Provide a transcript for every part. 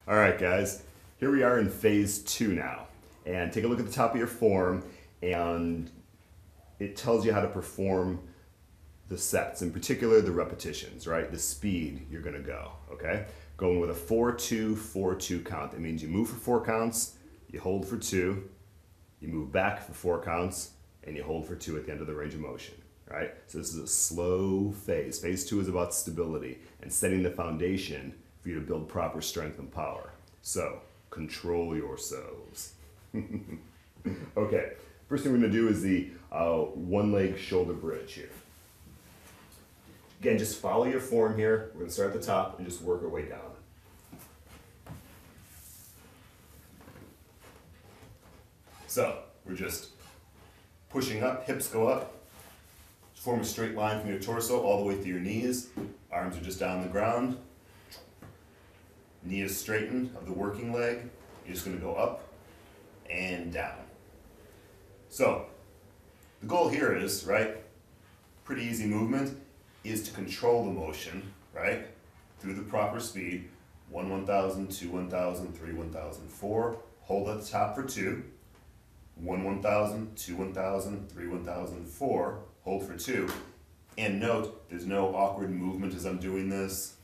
All right, guys, here we are in phase 2 now. And take a look at the top of your form, and it tells you how to perform the sets, in particular the repetitions, right? The speed you're gonna go, okay? Going with a 4-2, 4-2 count. That means you move for 4 counts, you hold for 2, you move back for 4 counts, and you hold for 2 at the end of the range of motion, right? So this is a slow phase. Phase 2 is about stability and setting the foundation for you to build proper strength and power. So, control yourselves. Okay, first thing we're gonna do is the one leg shoulder bridge here. Again, just follow your form here. We're gonna start at the top and just work our way down. So, we're just pushing up, hips go up, form a straight line from your torso all the way through your knees. Arms are just down the ground. Knee is straightened of the working leg. You're just gonna go up and down. So, the goal here is, right, pretty easy movement, is to control the motion, right, through the proper speed. 1 1000, 2 1000, 3 1000, 4. Hold at the top for 2. 1 1000, 2 1000, 3 1000, 4. Hold for 2. And note, there's no awkward movement as I'm doing this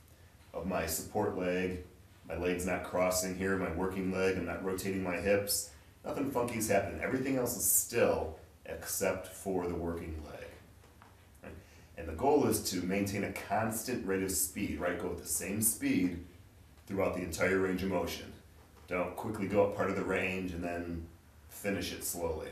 of my support leg. My leg's not crossing here, my working leg, I'm not rotating my hips. Nothing funky is happening. Everything else is still except for the working leg. Right? And the goal is to maintain a constant rate of speed, right? Go with the same speed throughout the entire range of motion. Don't quickly go up part of the range and then finish it slowly.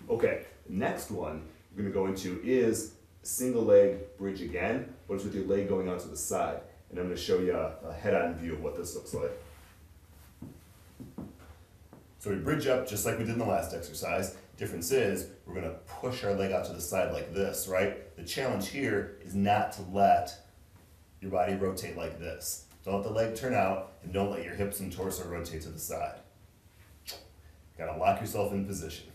Okay, next one we're going to go into is single leg bridge again, but it's with your leg going out to the side. And I'm going to show you a head-on view of what this looks like. So we bridge up just like we did in the last exercise. Difference is we're going to push our leg out to the side like this, right? The challenge here is not to let your body rotate like this. Don't let the leg turn out, and don't let your hips and torso rotate to the side. Gotta lock yourself in position.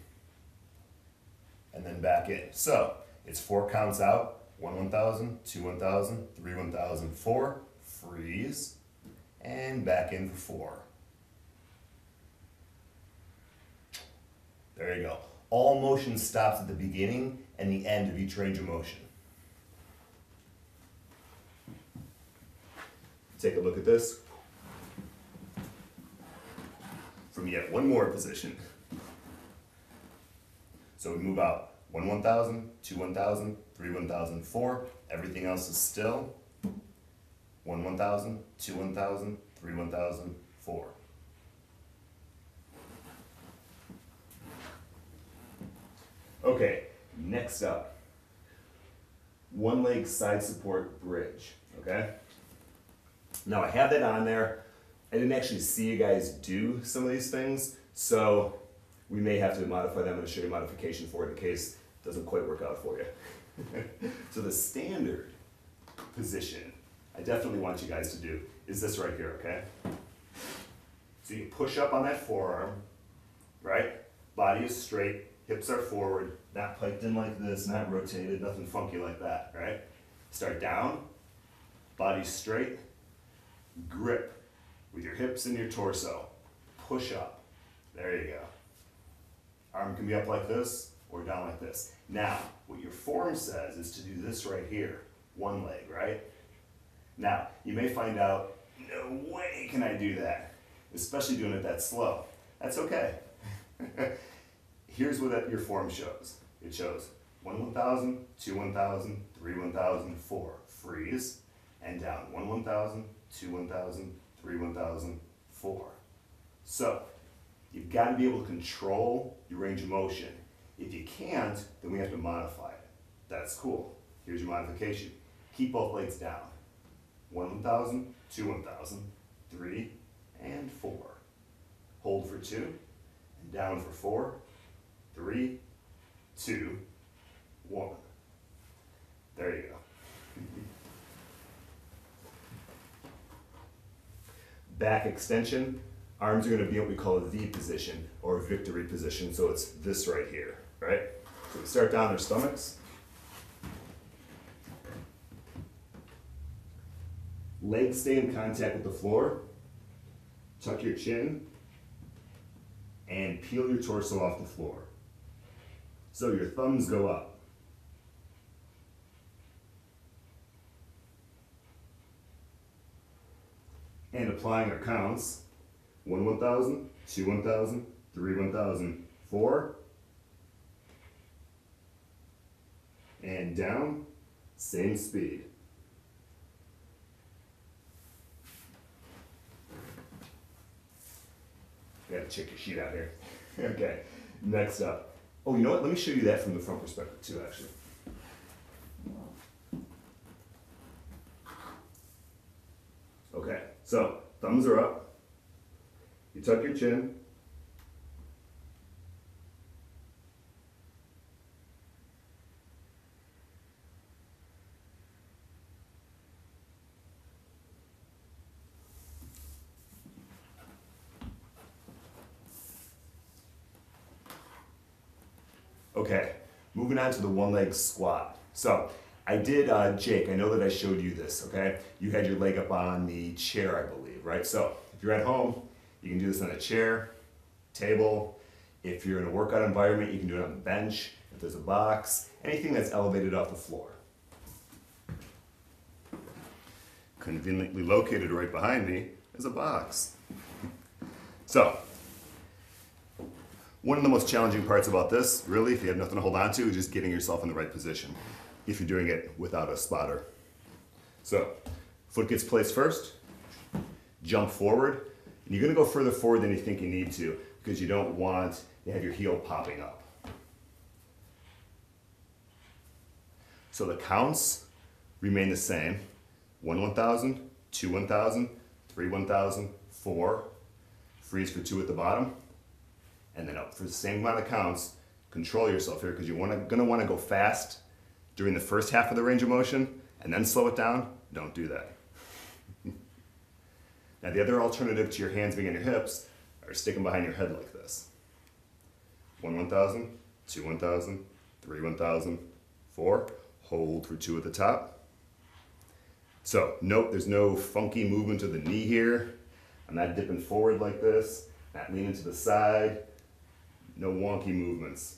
And then back in. So, it's 4 counts out. 1 1000, 2 1000, 3 1000, 4. Freeze. And back in for 4. There you go. All motion stops at the beginning and the end of each range of motion. Take a look at this. From yet one more position. So we move out 1 1000, 2 1000, 3 1000, 4. Everything else is still. 1 1000, 2 1000, 3 1000, 4. Okay, next up. One leg side support bridge, okay? Now I have that on there. I didn't actually see you guys do some of these things, so we may have to modify them. I'm going to show you a modification for it in case it doesn't quite work out for you. So the standard position I definitely want you guys to do is this right here, okay? So you push up on that forearm, right? Body is straight, hips are forward, not piked in like this, not rotated, nothing funky like that, right? Start down, body straight, grip with your hips and your torso. Push up. There you go. Arm can be up like this or down like this. Now, what your form says is to do this right here. One leg, right? Now, you may find out, no way can I do that. Especially doing it that slow. That's okay. Here's what your form shows. It shows 1 1000, 2 1000, 3 1000, 4. Freeze. And down. 1 1000, 2 1000, 3 1000, 4. So, you've got to be able to control your range of motion. If you can't, then we have to modify it. That's cool. Here's your modification. Keep both legs down. 1 1000, 2 1000, 3, and 4. Hold for 2, and down for 4, 3, 2, 1. There you go. Back extension, arms are going to be what we call a V position or victory position, so it's this right here, right? So we start down their stomachs. Legs stay in contact with the floor. Tuck your chin and peel your torso off the floor. So your thumbs go up. And applying our counts, 1 1000, 2 1000, 3 1000, 4, and down, same speed. I gotta check your sheet out here. Okay, next up. Oh, you know what? Let me show you that from the front perspective too, actually. Okay, so thumbs are up. You tuck your chin. Okay, moving on to the one leg squat. So I did, Jake, I know that I showed you this, okay? You had your leg up on the chair, I believe, right? So if you're at home, you can do this on a chair, table. If you're in a workout environment, you can do it on the bench. If there's a box, anything that's elevated off the floor. Conveniently located right behind me is a box. So, one of the most challenging parts about this, really, if you have nothing to hold on to, is just getting yourself in the right position if you're doing it without a spotter. So, foot gets placed first, jump forward, and you're gonna go further forward than you think you need to because you don't want to have your heel popping up. So the counts remain the same. 1 1000, 2 1000, 3 1000, 4, freeze for 2 at the bottom, and then up for the same amount of counts. Control yourself here because you're gonna wanna go fast during the first half of the range of motion and then slow it down. Don't do that. Now the other alternative to your hands being on your hips are sticking behind your head like this. 1 1000, 2 1000, 3 1000, 4, hold for 2 at the top. So note there's no funky movement of the knee here. I'm not dipping forward like this, not leaning to the side, no wonky movements.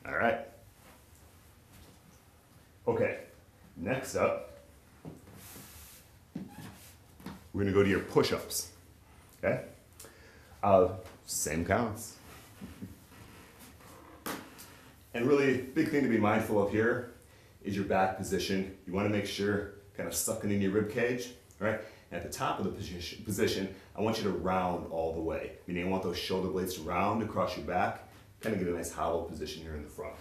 All right. Okay, next up, we're gonna go to your push-ups, okay? Same counts. And really, big thing to be mindful of here is your back position. You wanna make sure, kind of sucking in your rib cage, right? At the top of the position, I want you to round all the way, meaning I want those shoulder blades to round across your back, kind of get a nice hollow position here in the front.